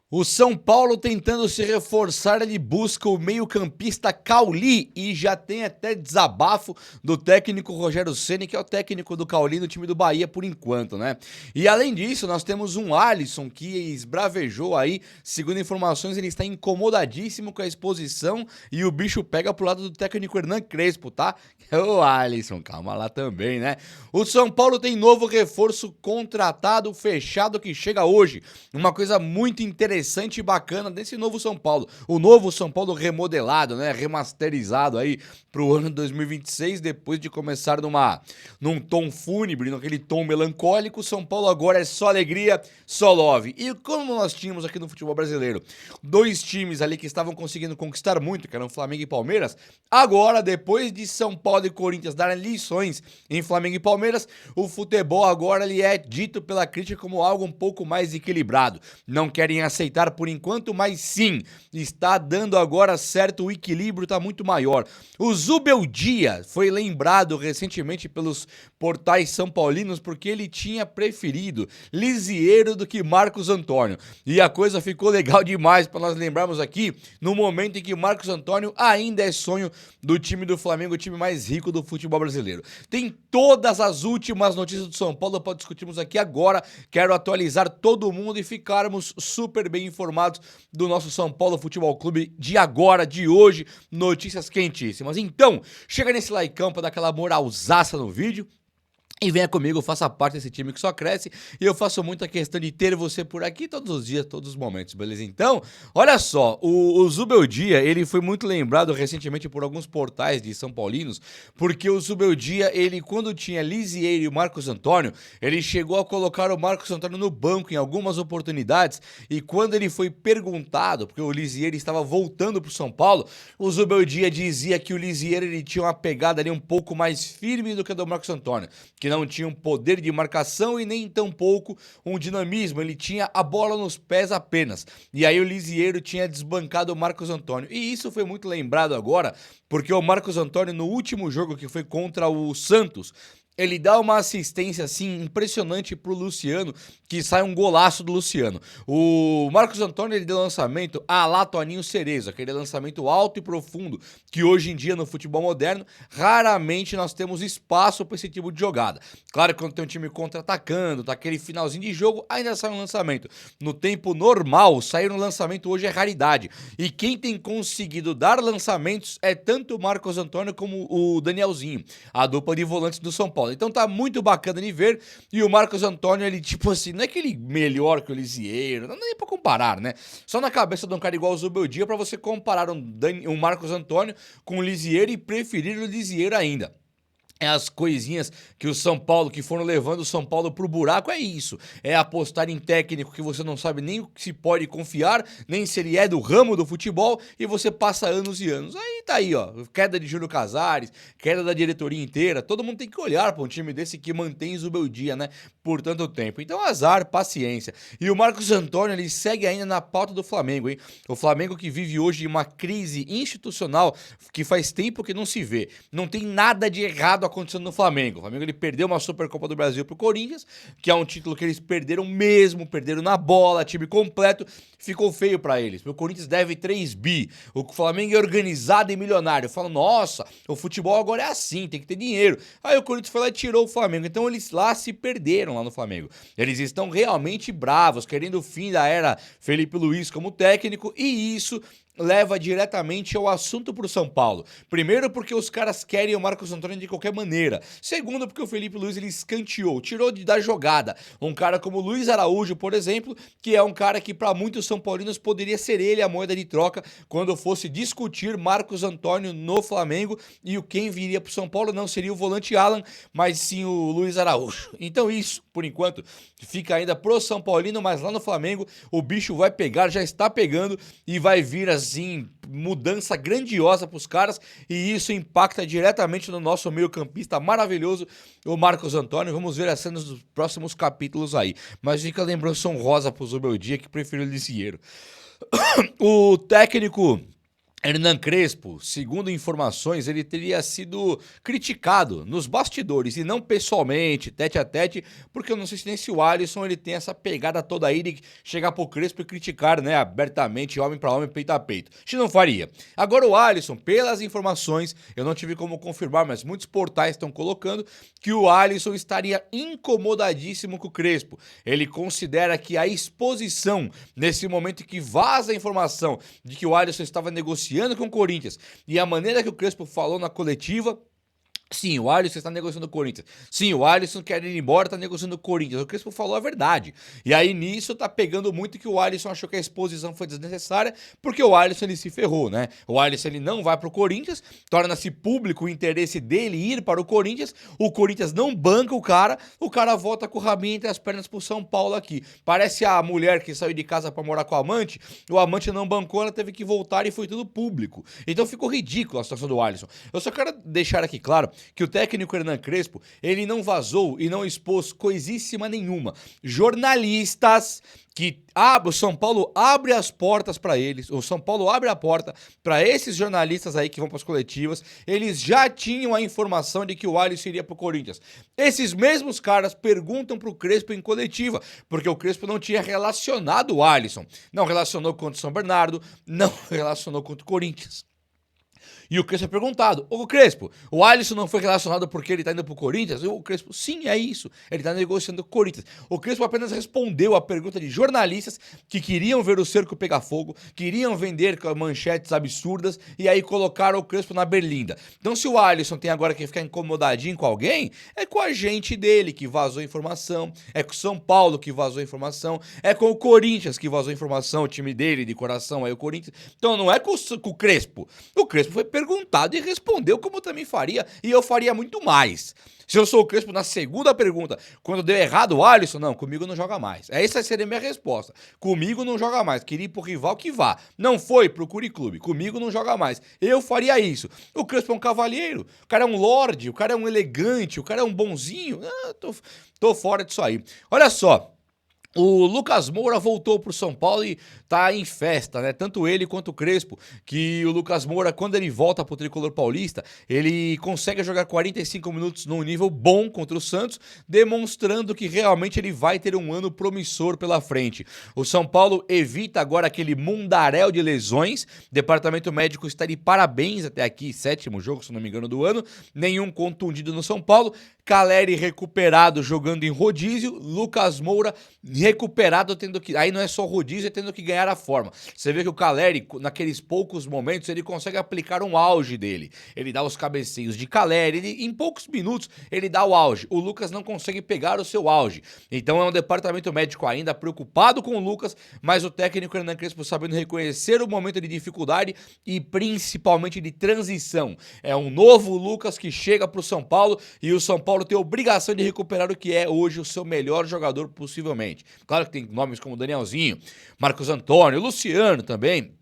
O São Paulo tentando se reforçar, ele busca o meio-campista Cauli e já tem até desabafo do técnico Rogério Ceni, que é o técnico do Cauli no time do Bahia por enquanto, né? E além disso, nós temos um Alisson que esbravejou aí, segundo informações, ele está incomodadíssimo com a exposição e o bicho pega pro lado do técnico Hernan Crespo, tá? Ô Alisson, calma lá também, né? O São Paulo tem novo reforço contratado, fechado, que chega hoje. Uma coisa muito interessante e bacana desse novo São Paulo. O novo São Paulo remodelado, né? Remasterizado aí pro ano 2026, depois de começar num tom fúnebre, naquele tom melancólico. São Paulo agora é só alegria, só love. E como nós tínhamos aqui no futebol brasileiro dois times ali que estavam conseguindo conquistar muito, que eram Flamengo e Palmeiras, agora, depois de São Paulo e Corinthians darem lições em Flamengo e Palmeiras, o futebol agora ele é dito pela crítica como algo um pouco mais equilibrado. Não querem aceitar por enquanto, mas sim, está dando agora certo, o equilíbrio está muito maior. O Zubeldia foi lembrado recentemente pelos portais são paulinos porque ele tinha preferido Lisieiro do que Marcos Antônio. E a coisa ficou legal demais para nós lembrarmos aqui no momento em que Marcos Antônio ainda é sonho do time do Flamengo, o time mais rico do futebol brasileiro. Tem todas as últimas notícias do São Paulo para discutirmos aqui agora. Quero atualizar todo mundo e ficarmos super bem informados do nosso São Paulo Futebol Clube de agora, de hoje, notícias quentíssimas. Então, chega nesse likeão para dar aquela moralzaça no vídeo. E venha comigo, faça parte desse time que só cresce. E eu faço muita questão de ter você por aqui todos os dias, todos os momentos, beleza? Então, olha só, o Zubeldia, ele foi muito lembrado recentemente por alguns portais de São Paulinos, porque o Zubeldia, ele quando tinha Lisieiro e o Marcos Antônio, ele chegou a colocar o Marcos Antônio no banco em algumas oportunidades, e quando ele foi perguntado, porque o Lisieiro estava voltando para o São Paulo, o Zubeldia dizia que o Lisieiro ele tinha uma pegada ali um pouco mais firme do que a do Marcos Antônio, que não tinha um poder de marcação e nem tampouco um dinamismo, ele tinha a bola nos pés apenas. E aí o Lisieiro tinha desbancado o Marcos Antônio. E isso foi muito lembrado agora, porque o Marcos Antônio no último jogo que foi contra o Santos, ele dá uma assistência assim impressionante pro Luciano, que sai um golaço do Luciano. O Marcos Antônio ele deu lançamento a lá Toninho Cerezo, aquele lançamento alto e profundo que hoje em dia no futebol moderno raramente nós temos espaço para esse tipo de jogada. Claro que quando tem um time contra-atacando, tá aquele finalzinho de jogo, ainda sai um lançamento. No tempo normal, sair um lançamento hoje é raridade. E quem tem conseguido dar lançamentos é tanto o Marcos Antônio como o Danielzinho, a dupla de volantes do São Paulo. Então tá muito bacana de ver. E o Marcos Antônio, ele tipo assim, não é que ele melhor que o Lisieiro, não é nem pra comparar, né? Só na cabeça de um cara igual o Zubeldia pra você comparar um Marcos Antônio com o Lisieiro e preferir o Lisieiro ainda. É as coisinhas que o São Paulo, que foram levando o São Paulo pro buraco, é isso. É apostar em técnico que você não sabe nem o que se pode confiar, nem se ele é do ramo do futebol, e você passa anos e anos. Aí tá aí, ó, queda de Júlio Casares, queda da diretoria inteira, todo mundo tem que olhar para um time desse que mantém o Zubeldia, né, por tanto tempo. Então azar, paciência. E o Marcos Antônio, ele segue ainda na pauta do Flamengo, hein? O Flamengo que vive hoje uma crise institucional que faz tempo que não se vê. Não tem nada de errado acontecendo no Flamengo. O Flamengo ele perdeu uma Supercopa do Brasil pro Corinthians, que é um título que eles perderam mesmo, perderam na bola, time completo, ficou feio pra eles. O Corinthians deve 3 bi. O Flamengo é organizado e milionário. Fala, nossa, o futebol agora é assim, tem que ter dinheiro. Aí o Corinthians foi lá e tirou o Flamengo. Então eles lá se perderam lá no Flamengo. Eles estão realmente bravos, querendo o fim da era Felipe Luiz como técnico, e isso leva diretamente ao assunto pro São Paulo. Primeiro porque os caras querem o Marcos Antônio de qualquer maneira. Segundo porque o Felipe Luiz ele escanteou, tirou da jogada um cara como o Luiz Araújo, por exemplo, que é um cara que para muitos são paulinos poderia ser ele a moeda de troca quando fosse discutir Marcos Antônio no Flamengo, e o quem viria pro São Paulo não seria o volante Alan, mas sim o Luiz Araújo. Então isso, por enquanto, fica ainda pro São Paulino, mas lá no Flamengo o bicho vai pegar, já está pegando e vai vir assim, mudança grandiosa pros caras, e isso impacta diretamente no nosso meio-campista maravilhoso, o Marcos Antônio. Vamos ver as cenas dos próximos capítulos aí. Mas fica a lembrança honrosa pro Zubeldia que preferiu o Lisieiro. O técnico Hernan Crespo, segundo informações, ele teria sido criticado nos bastidores e não pessoalmente, tete a tete, porque eu não sei se nem se o Alisson ele tem essa pegada toda aí de chegar pro Crespo e criticar, né, abertamente, homem para homem, peito a peito. A gente não faria. Agora o Alisson, pelas informações, eu não tive como confirmar, mas muitos portais estão colocando que o Alisson estaria incomodadíssimo com o Crespo. Ele considera que a exposição, nesse momento que vaza a informação de que o Alisson estava negociando com o Corinthians e a maneira que o Crespo falou na coletiva. Sim, o Alisson está negociando com o Corinthians. Sim, o Alisson quer ir embora, está negociando com o Corinthians. O Crespo falou a verdade. E aí nisso tá pegando muito que o Alisson achou que a exposição foi desnecessária, porque o Alisson ele se ferrou, né? O Alisson ele não vai pro Corinthians, torna-se público o interesse dele ir para o Corinthians não banca o cara volta com o rabinho entre as pernas pro São Paulo aqui. Parece a mulher que saiu de casa para morar com o amante não bancou, ela teve que voltar e foi tudo público. Então ficou ridícula a situação do Alisson. Eu só quero deixar aqui claro que o técnico Hernan Crespo, ele não vazou e não expôs coisíssima nenhuma. Jornalistas que o São Paulo abre as portas para eles, o São Paulo abre a porta para esses jornalistas aí que vão para as coletivas, eles já tinham a informação de que o Alisson iria pro Corinthians. Esses mesmos caras perguntam pro Crespo em coletiva, porque o Crespo não tinha relacionado o Alisson, não relacionou contra o São Bernardo, não relacionou contra o Corinthians. E o Crespo é perguntado, ô Crespo, o Alisson não foi relacionado porque ele tá indo pro Corinthians? O Crespo, sim, é isso, ele tá negociando com o Corinthians. O Crespo apenas respondeu a pergunta de jornalistas que queriam ver o cerco pegar fogo, queriam vender manchetes absurdas e aí colocaram o Crespo na berlinda. Então se o Alisson tem agora que ficar incomodadinho com alguém, é com a gente dele que vazou informação, é com o São Paulo que vazou informação, é com o Corinthians que vazou informação, o time dele de coração, aí o Corinthians. Então não é com o Crespo. O Crespo foi perguntado e respondeu como eu também faria, e eu faria muito mais. Se eu sou o Crespo na segunda pergunta, quando deu errado o Alisson, não, comigo não joga mais. Essa seria a minha resposta. Comigo não joga mais. Queria ir pro rival que vá. Não foi, procure clube. Comigo não joga mais. Eu faria isso. O Crespo é um cavalheiro. O cara é um lorde, o cara é um elegante, o cara é um bonzinho. Tô fora disso aí. Olha só. O Lucas Moura voltou pro São Paulo e tá em festa, né? Tanto ele quanto o Crespo, que o Lucas Moura, quando ele volta pro Tricolor Paulista, ele consegue jogar 45 minutos num nível bom contra o Santos, demonstrando que realmente ele vai ter um ano promissor pela frente. O São Paulo evita agora aquele mundaréu de lesões, o departamento médico está de parabéns até aqui, 7º jogo, se não me engano, do ano, nenhum contundido no São Paulo, Caleri recuperado jogando em rodízio, Lucas Moura recuperado tendo que... Aí não é só rodízio, é tendo que ganhar a forma. Você vê que o Caleri, naqueles poucos momentos, ele consegue aplicar um auge dele. Ele dá os cabeceios de Caleri, em poucos minutos ele dá o auge. O Lucas não consegue pegar o seu auge. Então é um departamento médico ainda preocupado com o Lucas, mas o técnico Hernan Crespo sabendo reconhecer o momento de dificuldade e principalmente de transição. É um novo Lucas que chega pro São Paulo e o São Paulo tem a obrigação de recuperar o que é hoje o seu melhor jogador possivelmente. Claro que tem nomes como Danielzinho, Marcos Antônio, Luciano também,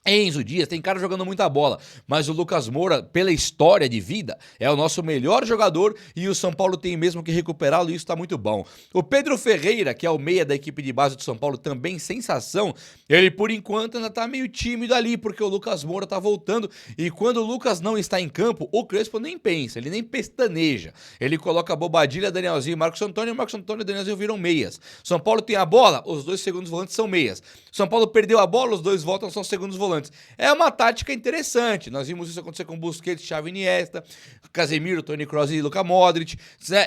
Enzo Dias, tem cara jogando muita bola, mas o Lucas Moura, pela história de vida, é o nosso melhor jogador e o São Paulo tem mesmo que recuperá-lo e isso tá muito bom. O Pedro Ferreira, que é o meia da equipe de base do São Paulo, também sensação, ele por enquanto ainda tá meio tímido ali, porque o Lucas Moura tá voltando e quando o Lucas não está em campo, o Crespo nem pensa, ele nem pestaneja. Ele coloca Bobadilha, Danielzinho e Marcos Antônio e Danielzinho viram meias. São Paulo tem a bola, os dois segundos volantes são meias. São Paulo perdeu a bola, os dois voltam, são segundos volantes. É uma tática interessante. Nós vimos isso acontecer com Busquets, Xavi, Iniesta, Casemiro, Toni Kroos e Luka Modric.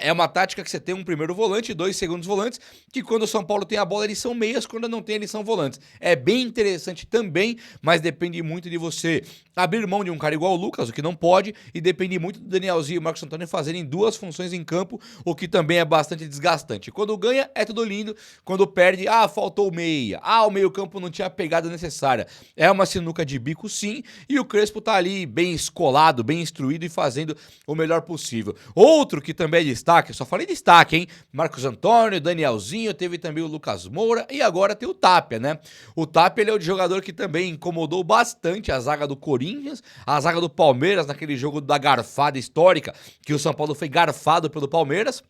É uma tática que você tem um primeiro volante e 2 segundos volantes, que quando o São Paulo tem a bola, eles são meias, quando não tem, eles são volantes. É bem interessante também, mas depende muito de você abrir mão de um cara igual o Lucas, o que não pode, e depende muito do Danielzinho e o Marcos Antônio fazerem 2 funções em campo, o que também é bastante desgastante. Quando ganha, é tudo lindo. Quando perde, faltou meia. O meio-campo não tinha a pegada necessária. É uma sinuca de bico, sim, e o Crespo tá ali bem escolado, bem instruído e fazendo o melhor possível. Outro que também é destaque, só falei destaque, hein? Marcos Antônio, Danielzinho, teve também o Lucas Moura e agora tem o Tapia, né? O Tapia, ele é o jogador que também incomodou bastante a zaga do Corinthians, a zaga do Palmeiras naquele jogo da garfada histórica, que o São Paulo foi garfado pelo Palmeiras.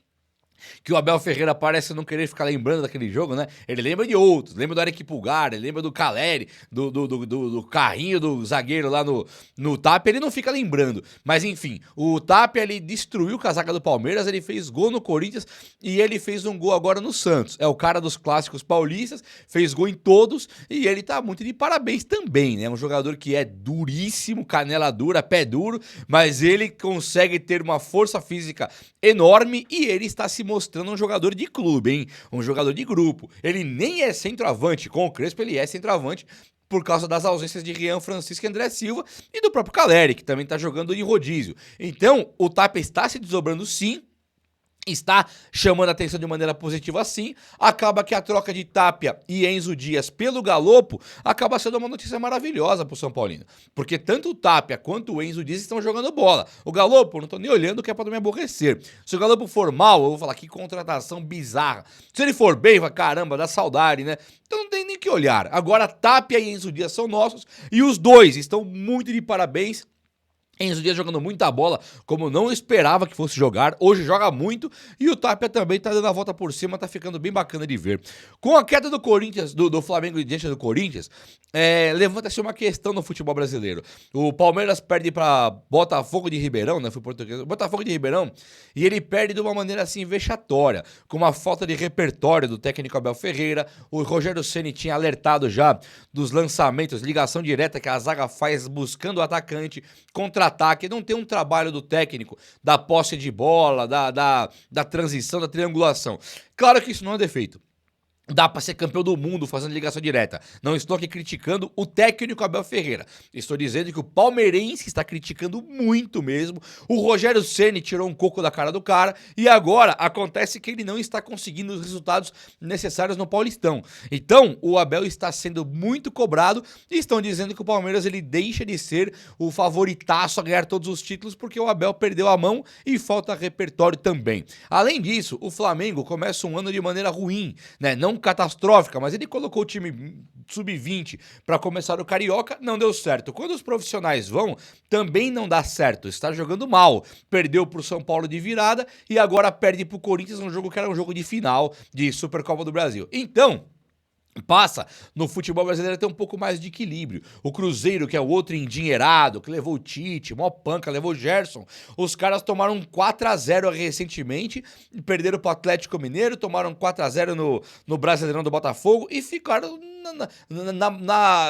que o Abel Ferreira parece não querer ficar lembrando daquele jogo, né? Ele lembra de outros, lembra do Eric Pulgar, ele lembra do Caleri, do carrinho do zagueiro lá no Tapia, ele não fica lembrando. Mas enfim, o Tapia, ele destruiu o casaca do Palmeiras, ele fez gol no Corinthians e ele fez um gol agora no Santos. É o cara dos clássicos paulistas, fez gol em todos e ele tá muito de parabéns também, né? Um jogador que é duríssimo, canela dura, pé duro, mas ele consegue ter uma força física enorme e ele está se mostrando um jogador de clube, hein? Um jogador de grupo. Ele nem é centroavante, com o Crespo ele é centroavante por causa das ausências de Rian Francisco e André Silva e do próprio Caleri, que também está jogando em rodízio. Então, o Tapia está se desdobrando sim, está chamando a atenção de maneira positiva assim, acaba que a troca de Tapia e Enzo Dias pelo Galopo acaba sendo uma notícia maravilhosa pro São Paulino, porque tanto o Tapia quanto o Enzo Dias estão jogando bola. O Galopo, não tô nem olhando, que é pra não me aborrecer. Se o Galopo for mal, eu vou falar que contratação bizarra. Se ele for bem, vai caramba, dá saudade, né? Então não tem nem que olhar. Agora Tapia e Enzo Dias são nossos e os dois estão muito de parabéns. Enzo Dias jogando muita bola, como não esperava que fosse jogar, hoje joga muito, e o Tapia também tá dando a volta por cima, tá ficando bem bacana de ver. Com a queda do Corinthians, do Flamengo diante do Corinthians, levanta-se uma questão no futebol brasileiro. O Palmeiras perde pra Botafogo de Ribeirão, né, foi português, Botafogo de Ribeirão, e ele perde de uma maneira assim vexatória, com uma falta de repertório do técnico Abel Ferreira. O Rogério Ceni tinha alertado já dos lançamentos, ligação direta que a zaga faz buscando o atacante, contra-ataque, não tem um trabalho do técnico, da posse de bola, da transição, da triangulação. Claro que isso não é defeito. Dá pra ser campeão do mundo fazendo ligação direta. Não estou aqui criticando o técnico Abel Ferreira. Estou dizendo que o palmeirense está criticando muito mesmo. O Rogério Ceni tirou um coco da cara do cara e agora acontece que ele não está conseguindo os resultados necessários no Paulistão. Então, o Abel está sendo muito cobrado e estão dizendo que o Palmeiras ele deixa de ser o favoritaço a ganhar todos os títulos porque o Abel perdeu a mão e falta repertório também. Além disso, o Flamengo começa um ano de maneira ruim, né? Não catastrófica, mas ele colocou o time sub-20 para começar o Carioca, não deu certo. Quando os profissionais vão, também não dá certo, está jogando mal. Perdeu pro São Paulo de virada e agora perde pro Corinthians num jogo que era um jogo de final de Supercopa do Brasil. Então, passa no futebol brasileiro a ter um pouco mais de equilíbrio. O Cruzeiro, que é o outro endinheirado, que levou o Tite, mó panca, levou o Gerson. Os caras tomaram 4-0 recentemente, perderam pro Atlético Mineiro, tomaram 4-0 no Brasileirão do Botafogo e ficaram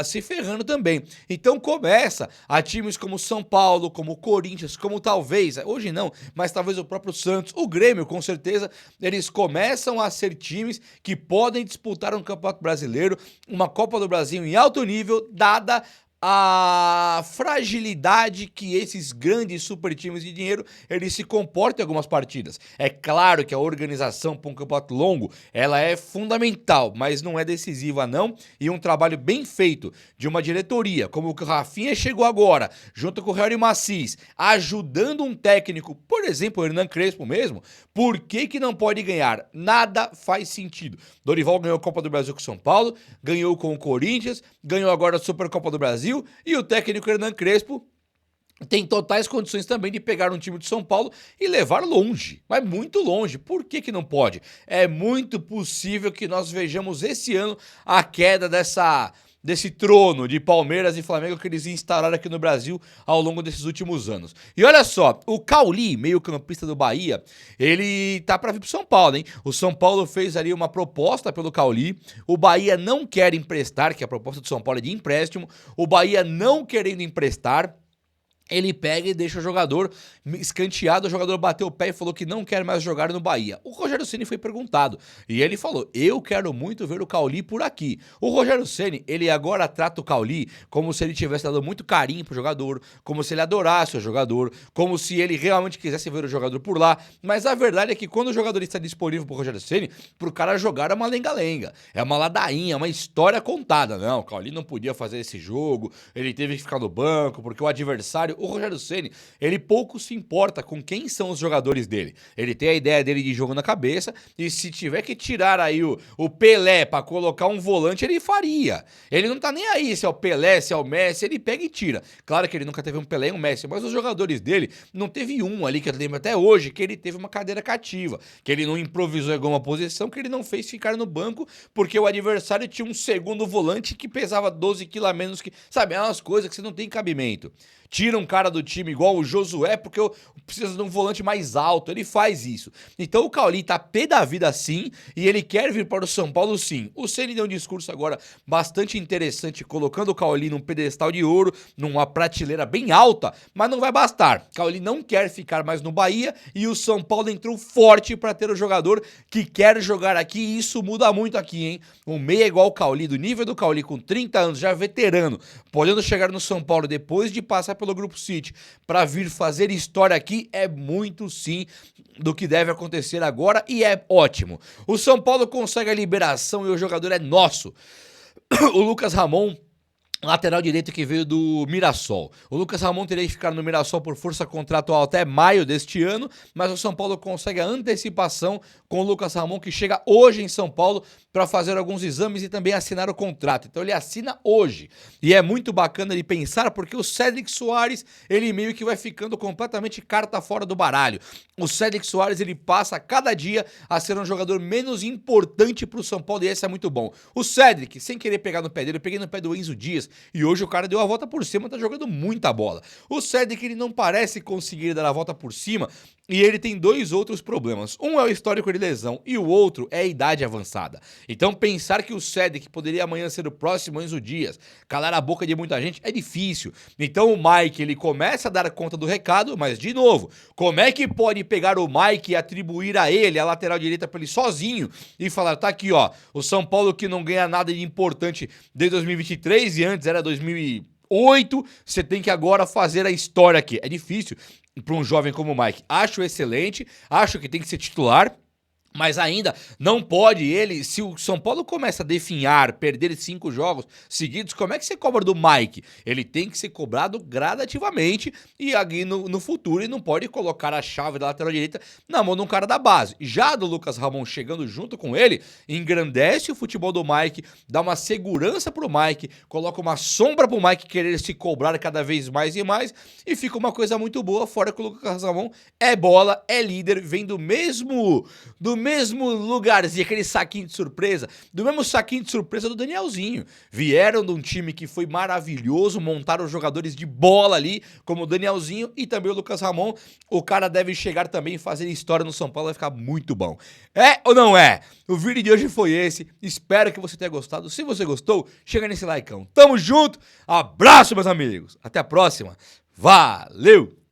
se ferrando também. Então começa a times como São Paulo, como Corinthians, como talvez, hoje não, mas talvez o próprio Santos, o Grêmio, com certeza, eles começam a ser times que podem disputar um campeonato brasileiro, uma Copa do Brasil em alto nível, dada a fragilidade que esses grandes super times de dinheiro eles se comportam em algumas partidas. É claro que a organização para um campeonato longo ela é fundamental, mas não é decisiva não, e um trabalho bem feito de uma diretoria, como o que o Rafinha chegou agora, junto com o Harry Macis, ajudando um técnico, por exemplo, o Hernan Crespo mesmo, por que não pode ganhar? Nada faz sentido. Dorival ganhou a Copa do Brasil com o São Paulo, ganhou com o Corinthians, ganhou agora a Supercopa do Brasil, e o técnico Hernan Crespo tem totais condições também de pegar um time de São Paulo e levar longe, mas muito longe. Por que não pode? É muito possível que nós vejamos esse ano a queda desse trono de Palmeiras e Flamengo que eles instalaram aqui no Brasil ao longo desses últimos anos. E olha só, o Cauli, meio campista do Bahia, ele tá pra vir pro São Paulo, hein? O São Paulo fez ali uma proposta pelo Cauli, o Bahia não quer emprestar, que a proposta do São Paulo é de empréstimo, o Bahia não querendo emprestar, ele pega e deixa o jogador escanteado, o jogador bateu o pé e falou que não quer mais jogar no Bahia. O Rogério Ceni foi perguntado e ele falou, eu quero muito ver o Cauli por aqui. O Rogério Ceni, ele agora trata o Cauli como se ele tivesse dado muito carinho pro jogador, como se ele adorasse o jogador, como se ele realmente quisesse ver o jogador por lá, mas a verdade é que quando o jogador está disponível pro Rogério Ceni, pro cara jogar é uma lenga-lenga, é uma ladainha, é uma história contada. Não, o Cauli não podia fazer esse jogo, ele teve que ficar no banco porque o adversário o Rogério Ceni, ele pouco se importa com quem são os jogadores dele. Ele tem a ideia dele de jogo na cabeça e se tiver que tirar aí o Pelé pra colocar um volante, ele faria. Ele não tá nem aí se é o Pelé, se é o Messi, ele pega e tira. Claro que ele nunca teve um Pelé e um Messi, mas os jogadores dele, não teve um ali que eu lembro até hoje que ele teve uma cadeira cativa, que ele não improvisou em alguma posição, que ele não fez ficar no banco porque o adversário tinha um segundo volante que pesava 12 quilos a menos que... Sabe, é umas coisas que você não tem cabimento. Tira um cara do time igual o Josué porque precisa de um volante mais alto, ele faz isso. Então o Cauli tá pé da vida sim e ele quer vir para o São Paulo sim. O Ceni deu um discurso agora bastante interessante, colocando o Cauli num pedestal de ouro, numa prateleira bem alta, mas não vai bastar. Cauli não quer ficar mais no Bahia e o São Paulo entrou forte para ter o jogador que quer jogar aqui e isso muda muito aqui, hein? Um meia igual o Cauli, do nível do Cauli, com 30 anos, já veterano, podendo chegar no São Paulo depois de passar pelo Grupo City para vir fazer história aqui, é muito sim do que deve acontecer agora e é ótimo. O São Paulo consegue a liberação e o jogador é nosso. O Lucas Ramon, lateral direito que veio do Mirassol. O Lucas Ramon teria que ficar no Mirassol por força contratual até maio deste ano, mas o São Paulo consegue a antecipação com o Lucas Ramon, que chega hoje em São Paulo para fazer alguns exames e também assinar o contrato. Então ele assina hoje. E é muito bacana de pensar porque o Cédric Soares, ele meio que vai ficando completamente carta fora do baralho. O Cédric Soares, ele passa a cada dia a ser um jogador menos importante para o São Paulo e esse é muito bom. O Cédric, sem querer pegar no pé dele, eu peguei no pé do Enzo Dias e hoje o cara deu a volta por cima, tá jogando muita bola. O Cédric, ele não parece conseguir dar a volta por cima e ele tem dois outros problemas. Um é o histórico de lesão e o outro é a idade avançada. Então pensar que o Cédric poderia amanhã ser o próximo Enzo Dias, calar a boca de muita gente, é difícil. Então o Mike, ele começa a dar conta do recado, mas de novo, como é que pode pegar o Mike e atribuir a ele a lateral direita para ele sozinho e falar, tá aqui ó, o São Paulo que não ganha nada de importante desde 2023 e antes era 2008, você tem que agora fazer a história aqui. É difícil para um jovem como o Mike. Acho excelente, acho que tem que ser titular, mas ainda não pode ele, se o São Paulo começa a definhar, perder 5 jogos seguidos, como é que você cobra do Mike? Ele tem que ser cobrado gradativamente e aqui no futuro ele não pode colocar a chave da lateral direita na mão de um cara da base. Já do Lucas Ramon chegando junto com ele, engrandece o futebol do Mike, dá uma segurança pro Mike, coloca uma sombra pro Mike querer se cobrar cada vez mais e mais e fica uma coisa muito boa, fora que o Lucas Ramon é bola, é líder, vem do mesmo lugarzinho, aquele saquinho de surpresa, do mesmo saquinho de surpresa do Danielzinho. Vieram de um time que foi maravilhoso, montaram jogadores de bola ali, como o Danielzinho e também o Lucas Ramon. O cara deve chegar também e fazer história no São Paulo, vai ficar muito bom. É ou não é? O vídeo de hoje foi esse, espero que você tenha gostado. Se você gostou, chega nesse likeão. Tamo junto, abraço meus amigos, até a próxima, valeu!